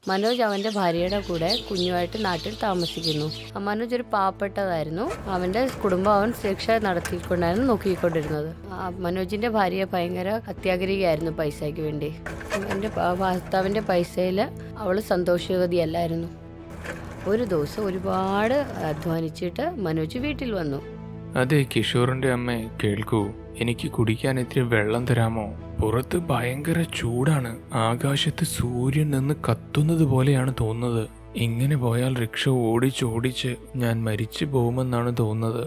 മനോജ് അവൻ്റെ ഭാര്യയുടെ കൂടെ കുഞ്ഞുമായിട്ട് നാട്ടിൽ താമസിക്കുന്നു. മനോജ് ഒരു പാവപ്പെട്ടതായിരുന്നു. അവൻ്റെ കുടുംബം അവൻ ശിക്ഷ നടത്തിക്കൊണ്ടായിരുന്നു നോക്കിക്കൊണ്ടിരുന്നത്. മനോജിൻ്റെ ഭാര്യ ഭയങ്കര അത്യാഗ്രഹിയായിരുന്നു പൈസയ്ക്ക് വേണ്ടി. എൻ്റെ ഭർത്താവിൻ്റെ പൈസയിൽ അവൾ സന്തോഷവതിയല്ലായിരുന്നു. ഒരു ദിവസം ഒരുപാട് അധ്വാനിച്ചിട്ട് മനോജ് വീട്ടിൽ വന്നു. അതെ കിഷോറിന്റെ അമ്മ, കേൾക്കൂ, എനിക്ക് കുടിക്കാൻ ഇത്തിരി വെള്ളം തരാമോ? പുറത്ത് ഭയങ്കര ചൂടാണ്. ആകാശത്ത് സൂര്യൻ നിന്ന് കത്തുന്നത് പോലെയാണ് തോന്നുന്നത്. ഇങ്ങനെ പോയാൽ റിക്ഷ ഓടിച്ച് ഞാൻ മരിച്ചു പോകുമെന്നാണ് തോന്നുന്നത്.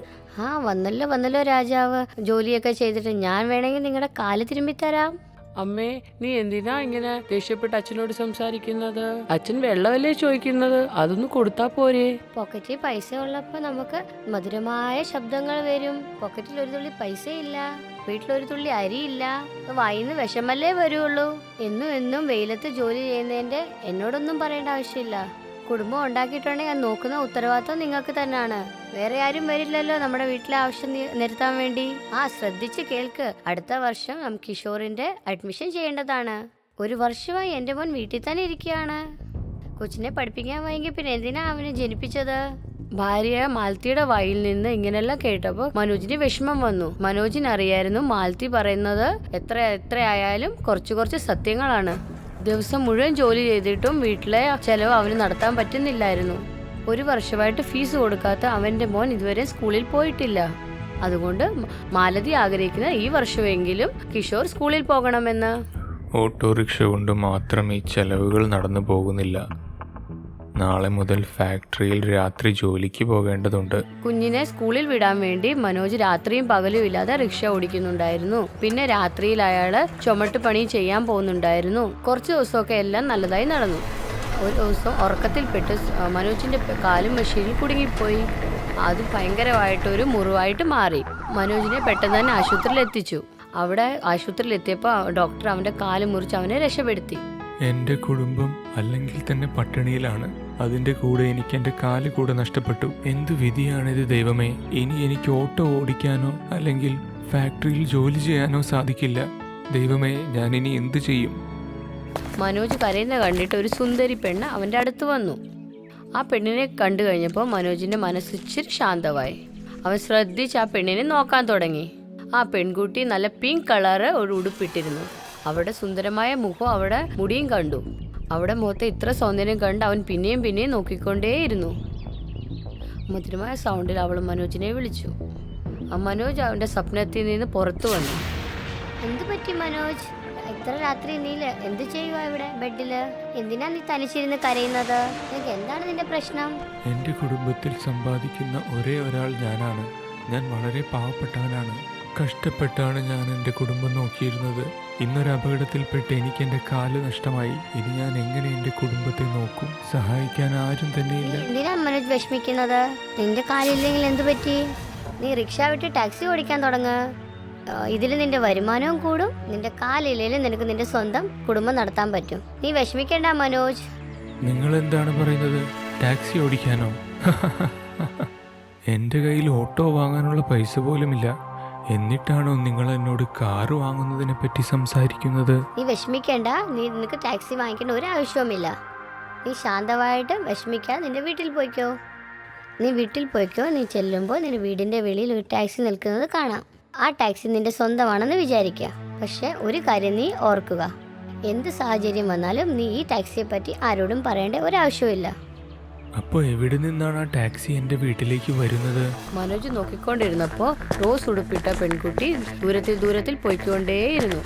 വന്നല്ലോ രാജാവ്. ജോലിയൊക്കെ ചെയ്തിട്ട് ഞാൻ വേണമെങ്കിൽ നിങ്ങളുടെ കാല് തിരുമ്പി തരാം. അമ്മേ, നീ എന്തിനാ ഇങ്ങനെ ദേഷ്യപ്പെട്ട് അച്ഛനോട് സംസാരിക്കുന്നത്? അച്ഛൻ വെള്ളമല്ലേ ചോദിക്കുന്നത്, അതൊന്ന് കൊടുത്താ പോരെ? പോക്കറ്റിൽ പൈസ ഉള്ളപ്പോ നമുക്ക് മധുരമായ ശബ്ദങ്ങൾ വരും. പോക്കറ്റിൽ ഒരു തുള്ളി പൈസ ഇല്ല, വീട്ടിലൊരു തുള്ളി അരിയില്ല, വായിന്ന് വിഷമല്ലേ വരുള്ളൂ. എന്നും വെയിലത്ത് ജോലി ചെയ്യുന്നതിന്റെ എന്നോടൊന്നും പറയേണ്ട ആവശ്യമില്ല. കുടുംബം ഉണ്ടാക്കിയിട്ടുണ്ടെങ്കിൽ അത് നോക്കുന്ന ഉത്തരവാദിത്വം നിങ്ങൾക്ക് തന്നെയാണ്. വേറെ ആരും വരില്ലല്ലോ നമ്മുടെ വീട്ടിലെ ആവശ്യം നിരത്താൻ വേണ്ടി. ശ്രദ്ധിച്ച് കേൾക്ക്. അടുത്ത വർഷം നമുക്ക് കിഷോറിന്റെ അഡ്മിഷൻ ചെയ്യേണ്ടതാണ്. 1 വർഷമായി എന്റെ മോൻ വീട്ടിൽ തന്നെ ഇരിക്കുകയാണ്. കൊച്ചിനെ പഠിപ്പിക്കാൻ വൈകി പിന്നെ എന്തിനാ അവനെ ജനിപ്പിച്ചത്? ഭാര്യ മാലത്തിയുടെ വായിൽ നിന്ന് ഇങ്ങനെല്ലാം കേട്ടപ്പോൾ മനോജിന് വിഷമം വന്നു. മനോജിനറിയായിരുന്നു മാലത്തി പറയുന്നത് എത്രയായാലും കുറച്ച് സത്യങ്ങളാണ്. ദിവസം മുഴുവൻ ജോലി ചെയ്തിട്ടും വീട്ടിലെ ചെലവ് അവന് നടത്താൻ പറ്റുന്നില്ലായിരുന്നു. 1 വർഷമായിട്ട് ഫീസ് കൊടുക്കാത്ത അവന്റെ മോൻ ഇതുവരെ സ്കൂളിൽ പോയിട്ടില്ല. അതുകൊണ്ട് മാലതി ആഗ്രഹിക്കുന്ന ഈ വർഷമെങ്കിലും കിഷോർ സ്കൂളിൽ പോകണമെന്ന്. ഓട്ടോറിക്ഷ കൊണ്ട് മാത്രം ഈ ചെലവുകൾ നടന്നു പോകുന്നില്ല. നാളെ മുതൽ ഫാക്ടറിയിൽ രാത്രി ജോലിക്ക് പോകേണ്ടതുണ്ട്. കുഞ്ഞിനെ സ്കൂളിൽ വിടാൻ വേണ്ടി മനോജ് രാത്രിയും പകലും ഇല്ലാതെ റിക്ഷ ഓടിക്കുന്നുണ്ടായിരുന്നു. പിന്നെ രാത്രിയിൽ അയാള് ചുമട്ട് പണി ചെയ്യാൻ പോകുന്നുണ്ടായിരുന്നു. കുറച്ച് ദിവസമൊക്കെ എല്ലാം നല്ലതായി നടന്നു. ഒരു ദിവസം ഉറക്കത്തിൽപ്പെട്ട് മനോജിന്റെ കാലും മെഷീനിൽ കുടുങ്ങിപ്പോയി. അത് ഭയങ്കരമായിട്ടൊരു മുറിവായിട്ട് മാറി. മനോജിനെ പെട്ടെന്ന് തന്നെ ആശുപത്രിയിൽ എത്തിച്ചു. അവിടെ ആശുപത്രിയിൽ എത്തിയപ്പോൾ ഡോക്ടർ അവന്റെ കാല് മുറിച്ച് അവനെ രക്ഷപ്പെടുത്തി. എൻ്റെ കുടുംബം അല്ലെങ്കിൽ തന്നെ പട്ടിണിയിലാണ്. അതിൻ്റെ കൂടെ എനിക്ക് എൻ്റെ കാല് കൂടെ നഷ്ടപ്പെട്ടു. എന്തു വിധിയാണിത് ദൈവമേ! ഇനി എനിക്ക് ഓട്ടോ ഓടിക്കാനോ അല്ലെങ്കിൽ ഫാക്ടറിയിൽ ജോലി ചെയ്യാനോ സാധിക്കില്ല. ദൈവമേ, ഞാൻ ഇനി എന്ത് ചെയ്യും? മനോജ് കരയുന്ന കണ്ടിട്ട് ഒരു സുന്ദരി പെണ്ണ് അവന്റെ അടുത്ത് വന്നു. ആ പെണ്ണിനെ കണ്ടു കഴിഞ്ഞപ്പോൾ മനോജിന്റെ മനസ്സ് ഇച്ചിരി ശാന്തമായി. അവൻ ശ്രദ്ധിച്ച് ആ പെണ്ണിനെ നോക്കാൻ തുടങ്ങി. ആ പെൺകുട്ടി നല്ല പിങ്ക് കളറ് ഒരു ഉടുപ്പിട്ടിരുന്നു. അവിടെ സുന്ദരമായ മുഖം, അവിടെ മുടിയും കണ്ടു. അവിടെ മുഖത്തെ ഇത്ര സൗന്ദര്യം കണ്ട് അവൻ പിന്നെയും നോക്കിക്കൊണ്ടേയിരുന്നു. മധുരമായ സൗണ്ടിൽ അവൾ മനോജിനെ വിളിച്ചു. മനോജ് അവന്റെ സ്വപ്നത്തിൽ നിന്ന് പുറത്തു വന്നു. എന്തു പറ്റി മനോജ്? ഇത്ര രാത്രി നീ എന്ത് ചെയ്യുക ഇവിടെ ബെഡില്? എന്തിനാ നീ തനിച്ചിരുന്ന് കരയുന്നത്? നിനക്ക് എന്താണ് നിന്റെ പ്രശ്നം? എൻ്റെ കുടുംബത്തിൽ സമ്പാദിക്കുന്ന ഒരേ ഒരാൾ ഞാനാണ്. ഞാൻ വളരെ പാവപ്പെട്ടവനാണ്. കഷ്ടപ്പെട്ടാണ് ഞാൻ എൻ്റെ കുടുംബം നോക്കിയിരുന്നത്. ഇന്നൊരു അപകടത്തിൽപ്പെട്ട് എനിക്ക് എൻ്റെ കാല് നഷ്ടമായി. ഇനി ഞാൻ എങ്ങനെ എൻ്റെ കുടുംബത്തെ നോക്കും? സഹായിക്കാൻ ആരും തന്നെയില്ല. എന്തിനാ മനോജ് വിഷമിക്കുന്നത്? നിന്റെ കാലില്ലെങ്കിൽ എന്തു പറ്റി? നീ റിക്ഷ വിട്ട് ടാക്സി ഓടിക്കാൻ തുടങ്ങ്. ഇതിൽ നിന്റെ വരുമാനവും കൂടും. നിന്റെ കാലില്ലെങ്കിലും നിനക്ക് നിന്റെ സ്വന്തം കുടുംബം നടത്താൻ പറ്റും. നീ വിഷമിക്കേണ്ട മനോജ്. നിങ്ങൾ എന്താണ് പറയുന്നത്? ടാക്സി ഓടിക്കാനോ? എൻ്റെ കയ്യിൽ ഓട്ടോ വാങ്ങാനുള്ള പൈസ പോലുമില്ല. എന്നിട്ടാണോ നിങ്ങൾ എന്നോട് കാറ് വാങ്ങുന്നതിനെ പറ്റി സംസാരിക്കുന്നത്? നീ വിഷമിക്കേണ്ട. നിനക്ക് ടാക്സി വാങ്ങിക്കേണ്ട ഒരു ആവശ്യവുമില്ല. നീ ശാന്തമായിട്ട് വിഷമിക്കാതെ നിന്റെ വീട്ടിൽ പോയിക്കോ. നീ ചെല്ലുമ്പോൾ നിന്റെ വീടിന്റെ വെളിയിൽ ഒരു ടാക്സി നിൽക്കുന്നത് കാണാം. ആ ടാക്സി നിന്റെ സ്വന്തമാണെന്ന് വിചാരിക്കുക. പക്ഷെ ഒരു കാര്യം നീ ഓർക്കുക, എന്ത് സാഹചര്യം വന്നാലും നീ ഈ ടാക്സിയെ പറ്റി ആരോടും പറയേണ്ട ഒരാവശ്യമില്ല. അപ്പോൾ എവിടെ നിന്നാണ് ആ ടാക്സി എൻ്റെ വീട്ടിലേക്ക് വരുന്നത്? മനോജ് നോക്കിക്കൊണ്ടിരുന്നപ്പോ റോസ് ഉടുപ്പിട്ട പെൺകുട്ടി ദൂരത്തിൽ പോയിക്കൊണ്ടേയിരുന്നു.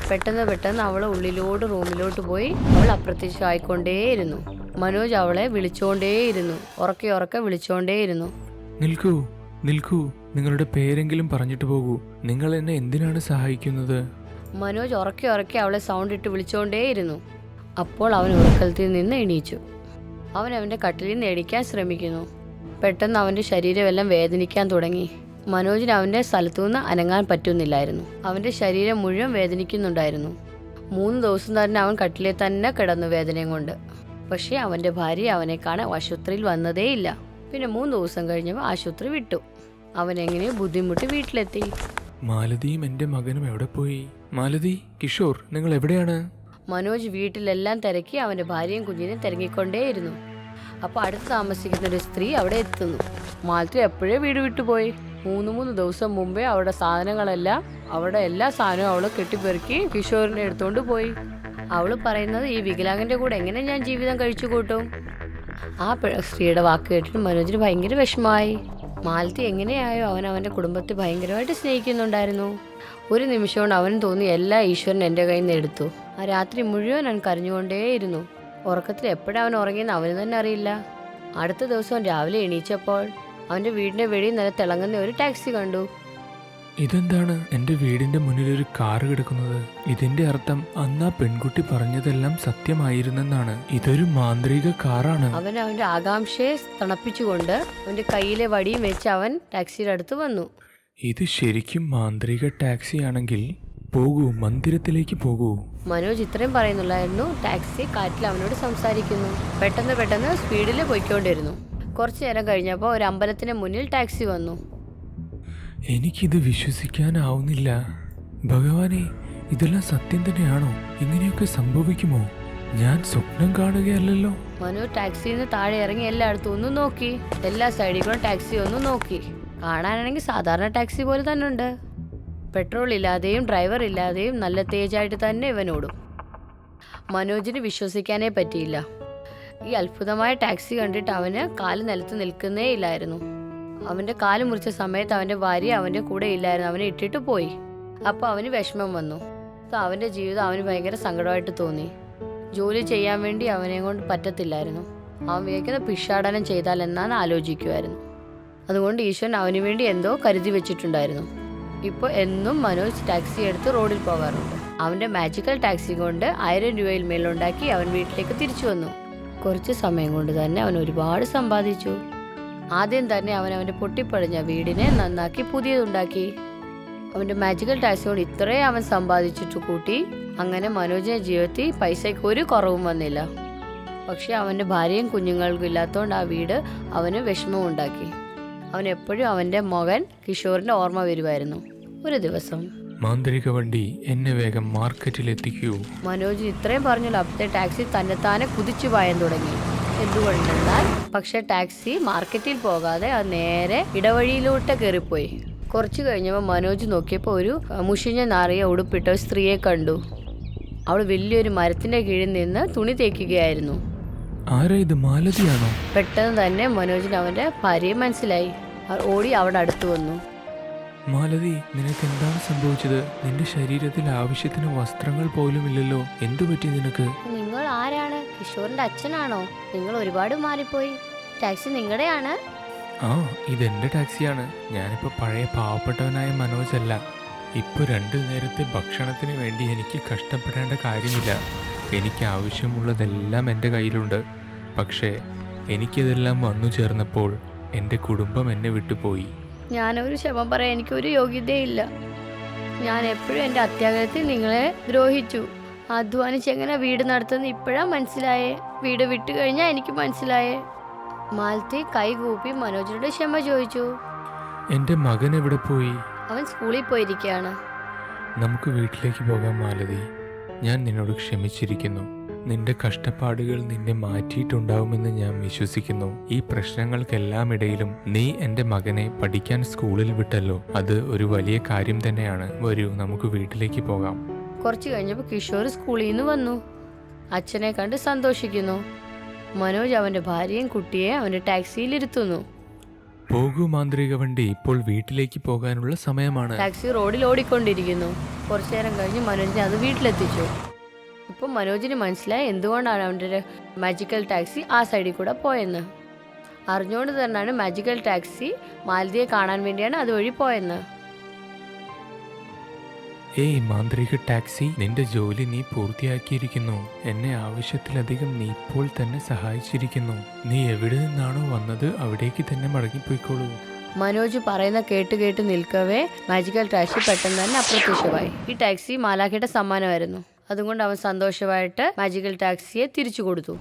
പെട്ടെന്ന് അവളെ റൂമിലോട്ട് പോയി അവൾ അപ്രത്യക്ഷമായിക്കൊണ്ടേയിരുന്നു. മനോജ് അവളെ വിളിച്ചോണ്ടേയിരുന്നു. ഉറക്കെ വിളിച്ചോണ്ടേയിരുന്നു. നിൽക്കൂ, നിങ്ങളുടെ പേരെങ്കിലും പറഞ്ഞിട്ട് പോകൂ. നിങ്ങൾ എന്നെ എന്തിനാണ് സഹായിക്കുന്നത്? മനോജ് ഉറക്കെ അവളെ സൗണ്ട് ഇട്ട് വിളിച്ചോണ്ടേയിരുന്നു. അപ്പോൾ അവൻ ഉറക്കത്തിൽ നിന്ന് എണീച്ചു. അവൻ അവൻ്റെ കട്ടിലിൽ നിന്ന് എണീക്കാൻ ശ്രമിക്കുന്നു. പെട്ടെന്ന് അവൻ്റെ ശരീരമെല്ലാം വേദനിക്കാൻ തുടങ്ങി. മനോജിന് അവൻ്റെ സ്ഥലത്തുനിന്ന് അനങ്ങാൻ പറ്റുന്നില്ലായിരുന്നു. അവൻ്റെ ശരീരം മുഴുവൻ വേദനിക്കുന്നുണ്ടായിരുന്നു. 3 ദിവസം തന്നെ അവൻ കട്ടിലിൽ തന്നെ കിടന്നു വേദനയും കൊണ്ട്. പക്ഷേ അവൻ്റെ ഭാര്യ അവനെ കാണാൻ ആശുപത്രിയിൽ വന്നതേയില്ല. പിന്നെ 3 ദിവസം കഴിഞ്ഞപ്പോൾ ആശുപത്രി വിട്ടു. അവൻ എങ്ങനെയോ ബുദ്ധിമുട്ടി വീട്ടിലെത്തി. മാലതിയും എൻ്റെ മകനും എവിടെ പോയി? മാലതി, കിഷോർ, നിങ്ങൾ എവിടെയാണ്? മനോജ് വീട്ടിലെല്ലാം തിരക്കി അവൻ്റെ ഭാര്യയും കുഞ്ഞിനെയും തിരങ്ങിക്കൊണ്ടേയിരുന്നു. അപ്പോൾ അടുത്ത് താമസിക്കുന്ന ഒരു സ്ത്രീ അവിടെ എത്തുന്നു. മാലതി എപ്പോഴേ വീട് വിട്ടുപോയി. 3 ദിവസം മുമ്പേ അവിടെ സാധനങ്ങളെല്ലാം, അവിടെ എല്ലാ സാധനവും അവൾ കെട്ടിപ്പെറുക്കി കിഷോറിനെ എടുത്തുകൊണ്ട് പോയി. അവൾ പറയുന്നത്, ഈ വികലാംഗൻ്റെ കൂടെ എങ്ങനെ ഞാൻ ജീവിതം കഴിച്ചു കൂട്ടും? ആ സ്ത്രീയുടെ വാക്ക് കേട്ടിട്ട് മനോജിന് ഭയങ്കര വിഷമമായി. മാലതി എങ്ങനെയായോ അവൻ അവൻ്റെ കുടുംബത്തെ ഭയങ്കരമായിട്ട് സ്നേഹിക്കുന്നുണ്ടായിരുന്നു. ഒരു നിമിഷം കൊണ്ട് അവന് തോന്നി എല്ലാ ഈശ്വരൻ എൻ്റെ കയ്യിൽ നിന്ന് എടുത്തു. ആ രാത്രി മുഴുവൻ അവൻ കരഞ്ഞുകൊണ്ടേയിരുന്നു. ഉറക്കത്തിൽ എപ്പോഴാണ് അവൻ ഉറങ്ങിയെന്ന് അവന് തന്നെ അറിയില്ല. അടുത്ത ദിവസം രാവിലെ എണീച്ചപ്പോൾ അവൻ്റെ വീടിൻ്റെ വെളിയിൽ നല്ല തിളങ്ങുന്ന ഒരു ടാക്സി കണ്ടു. ഇതെന്താണ് എൻ്റെ വീടിന്റെ മുന്നിൽ ഒരു കാറ് കിടക്കുന്നത്? ഇതിന്റെ അർത്ഥം അന്ന് ആ പെൺകുട്ടി പറഞ്ഞതെല്ലാം സത്യമായിരുന്നെന്നാണ്. ഇതൊരു മാന്ത്രിക കാറാണ്. അവൻ അവൻ്റെ ആകാംക്ഷയെ തണുപ്പിച്ചുകൊണ്ട് അവൻ്റെ കയ്യിലെ വടിയും വെച്ച് അവൻ ടാക്സിയുടെ അടുത്ത് വന്നു. ഇത് ശരിക്കും മാന്ത്രിക ടാക്സി ആണെങ്കിൽ പോകൂ, മന്ദിരത്തിലേക്ക് പോകൂ. മനോജ് ഇത്രയും പറയുന്നുള്ളായിരുന്നു. ടാക്സി കാറ്റിൽ അവനോട് സംസാരിക്കുന്നു. പെട്ടെന്ന് സ്പീഡിൽ പോയിക്കൊണ്ടിരുന്നു. കുറച്ചു നേരം കഴിഞ്ഞപ്പോൾ ഒരു അമ്പലത്തിന് മുന്നിൽ ടാക്സി വന്നു. എനിക്കിത് വിശ്വസിക്കാനാവുന്നില്ല. ഭഗവാനെ, ഇതെല്ലാം സത്യം തന്നെയാണോ? ഇങ്ങനെയൊക്കെ സംഭവിക്കുമോ? ഞാൻ സ്വപ്നം കാണുകയല്ലല്ലോ. മനോജ് ടാക്സിയിൽ നിന്ന് താഴെ ഇറങ്ങി എല്ലായിടത്തും ഒന്ന് നോക്കി. എല്ലാ സൈഡിൽ കൂടെ ടാക്സി ഒന്ന് നോക്കി. കാണാനാണെങ്കിൽ സാധാരണ ടാക്സി പോലെ തന്നെ ഉണ്ട്. പെട്രോൾ ഇല്ലാതെയും ഡ്രൈവർ ഇല്ലാതെയും നല്ല തേജായിട്ട് തന്നെ ഇവനോടും. മനോജിന് വിശ്വസിക്കാനേ പറ്റിയില്ല. ഈ അത്ഭുതമായ ടാക്സി കണ്ടിട്ട് അവന് കാല് നിലത്ത് നിൽക്കുന്നേ ഇല്ലായിരുന്നു. അവൻ്റെ കാല് മുറിച്ച സമയത്ത് അവൻ്റെ ഭാര്യ അവൻ്റെ കൂടെ ഇല്ലായിരുന്നു. അവനെ ഇട്ടിട്ട് പോയി. അപ്പോൾ അവന് വിഷമം വന്നു. അവൻ്റെ ജീവിതം അവന് ഭയങ്കര സങ്കടമായിട്ട് തോന്നി. ജോലി ചെയ്യാൻ വേണ്ടി അവനെ കൊണ്ട് പറ്റത്തില്ലായിരുന്നു. അവൻ വിചാരിക്കുന്ന ഭിക്ഷാടനം ചെയ്താൽ എന്നാണ് ആലോചിക്കുമായിരുന്നു. അതുകൊണ്ട് ഈശ്വരൻ അവന് വേണ്ടി എന്തോ കരുതി വെച്ചിട്ടുണ്ടായിരുന്നു. ഇപ്പോൾ എന്നും മനോജ് ടാക്സി എടുത്ത് റോഡിൽ പോകാറുണ്ട്. അവൻ്റെ മാജിക്കൽ ടാക്സി കൊണ്ട് 1000 രൂപയിൽ മേലുണ്ടാക്കി അവൻ വീട്ടിലേക്ക് തിരിച്ചു വന്നു. കുറച്ച് സമയം കൊണ്ട് തന്നെ അവൻ ഒരുപാട് സമ്പാദിച്ചു. ആദ്യം തന്നെ അവൻ അവൻ്റെ പൊട്ടിപ്പഴഞ്ഞ വീടിനെ നന്നാക്കി പുതിയതുണ്ടാക്കി. അവൻ്റെ മാജിക്കൽ ടാക്സി കൊണ്ട് ഇത്രയും അവൻ സമ്പാദിച്ചിട്ട് കൂട്ടി. അങ്ങനെ മനോജിന്റെ ജീവിതത്തിൽ പൈസയ്ക്ക് ഒരു കുറവും വന്നില്ല. പക്ഷെ അവൻ്റെ ഭാര്യയും കുഞ്ഞുങ്ങൾക്കും ഇല്ലാത്തതുകൊണ്ട് ആ വീട് അവന് വിഷമം ഉണ്ടാക്കി. അവൻ എപ്പോഴും അവൻ്റെ മകൻ കിഷോറിന്റെ ഓർമ്മ വരുമായിരുന്നു. ഒരു ദിവസം, മാന്ത്രിക വണ്ടി, എന്നെ വേഗം മാർക്കറ്റിൽ എത്തിക്കൂ. മനോജ് ഇത്രയും പറഞ്ഞല്ലോ. അപ്പോഴത്തെ ടാക്സി തന്നെത്താനെ കുതിച്ചു പായാൻ തുടങ്ങി. എന്തുകൊണ്ടെന്നാൽ പക്ഷെ ടാക്സി മാർക്കറ്റിൽ പോകാതെ അത് നേരെ ഇടവഴിയിലോട്ട് കയറിപ്പോയി. കുറച്ച് കഴിഞ്ഞപ്പോൾ മനോജ് നോക്കിയപ്പോൾ ഒരു മുഷിഞ്ഞ നാറിയ ഉടുപ്പിട്ട ഒരു സ്ത്രീയെ കണ്ടു. അവൾ വലിയൊരു മരത്തിന്റെ കീഴിൽ നിന്ന് തുണി തേക്കുകയായിരുന്നു. ആരാ ഇത്? മാലതിയാണോ? പെട്ടെന്ന് തന്നെ മനോജിന് അവന്റെ ഭാര്യയെ മനസ്സിലായി. അവർ ഓടി അവിടെ അടുത്ത് വന്നു. മാലതി, നിനക്ക് എന്താണ് സംഭവിച്ചത്? നിന്റെ ശരീരത്തിൽ ആവശ്യത്തിന് വസ്ത്രങ്ങൾ പോലും ഇല്ലല്ലോ. എന്തു പറ്റി നിനക്ക്? നിങ്ങൾ ആരാണ്? കിഷോറിന്റെ അച്ഛനാണോ? നിങ്ങൾ ഒരുപാട് മാറിപ്പോയി. ടാക്സി നിങ്ങളുടെയാണ്? ആ, ഇതെന്റെ ടാക്സിയാണ്. ഞാനിപ്പോ പഴയ പാവപ്പെട്ടവനായ മനോജ് അല്ല. ഇപ്പൊ 2 നേരത്തെ ഭക്ഷണത്തിന് വേണ്ടി എനിക്ക് കഷ്ടപ്പെടേണ്ട കാര്യമില്ല. എനിക്ക് ആവശ്യമുള്ളതെല്ലാം എൻ്റെ കയ്യിലുണ്ട്. പക്ഷേ എനിക്കിതെല്ലാം വന്നു ചേർന്നപ്പോൾ എൻ്റെ കുടുംബം എന്നെ വിട്ടുപോയി. ഞാനൊരു ക്ഷമ പറയാൻ എനിക്കൊരു യോഗ്യതയില്ല. ഞാൻ എപ്പോഴും എൻ്റെ അത്യാഗ്രഹത്തിൽ നിങ്ങളെ ദ്രോഹിച്ചു. അധ്വാനിച്ച് എങ്ങനെ വീട് നടത്തുന്നത് ഇപ്പോഴാണ് മനസ്സിലായേ. വീട് വിട്ടു കഴിഞ്ഞാൽ എനിക്ക് മനസ്സിലായേ. മാലതി കൈകൂപ്പി മനോജിനോട് ക്ഷമ ചോദിച്ചു. എൻ്റെ മകൻ എവിടെ പോയി? അവൻ സ്കൂളിൽ പോയിരിക്കുകയാണ്. നമുക്ക് വീട്ടിലേക്ക് പോകാം മാലതി. ഞാൻ നിന്നോട് ക്ഷമിച്ചിരിക്കുന്നു. നിന്റെ കഷ്ടപ്പാടുകൾ നിന്നെ മാറ്റിയിട്ടുണ്ടാവുമെന്ന് ഞാൻ വിശ്വസിക്കുന്നു. ഈ പ്രശ്നങ്ങൾക്കെല്ലാം ഇടയിലും നീ എൻ്റെ മകനെ പഠിക്കാൻ സ്കൂളിൽ വിട്ടല്ലോ. അത് ഒരു വലിയ കാര്യം തന്നെയാണ്. വരൂ, നമുക്ക് വീട്ടിലേക്ക് പോകാം. കുറച്ച് കഴിഞ്ഞപ്പോൾ കിഷോർ സ്കൂളിൽ നിന്ന് വന്നു. അച്ഛനെ കണ്ട് സന്തോഷിക്കുന്നു. മനോജ് അവൻ്റെ ഭാര്യയും കുട്ടിയെ അവൻ്റെ ടാക്സിയിൽ ഇരുത്തുന്നു. പോകൂ മാന്ത്രിക വണ്ടി, ഇപ്പോൾ വീട്ടിലേക്ക് പോകാനുള്ള സമയമാണ്. ടാക്സി റോഡിൽ ഓടിക്കൊണ്ടിരിക്കുന്നു. കുറച്ചു നേരം കഴിഞ്ഞ് മനോജിനെ അത് വീട്ടിലെത്തിച്ചു. ഇപ്പം മനോജിന് മനസ്സിലായി എന്തുകൊണ്ടാണ് അവൻ്റെ മാജിക്കൽ ടാക്സി ആ സൈഡിൽ കൂടെ പോയെന്ന്. അറിഞ്ഞുകൊണ്ട് തന്നെയാണ് മാജിക്കൽ ടാക്സി മാലതിയെ കാണാൻ വേണ്ടിയാണ് അതുവഴി പോയെന്ന്. ഏയ് മാന്ത്രിക ടാക്സി, നിന്റെ ജോലി നീ പൂർത്തിയാക്കിയിരിക്കുന്നു. എന്നെ ആവശ്യത്തിലധികം നീ ഇപ്പോൾ തന്നെ സഹായിച്ചിരിക്കുന്നു. നീ എവിടെ നിന്നാണോ വന്നത് അവിടേക്ക് തന്നെ മടങ്ങിപ്പോയിക്കോളൂ. മനോജ് പറയുന്ന കേട്ട് നിൽക്കവേ മാജിക്കൽ ടാക്സി പെട്ടെന്ന് തന്നെ അപ്രത്യക്ഷമായി. ഈ ടാക്സി മാലാഖയുടെ സമ്മാനമായിരുന്നു. അതുകൊണ്ട് അവൻ സന്തോഷമായിട്ട് മാജിക്കൽ ടാക്സിയെ തിരിച്ചു കൊടുത്തു.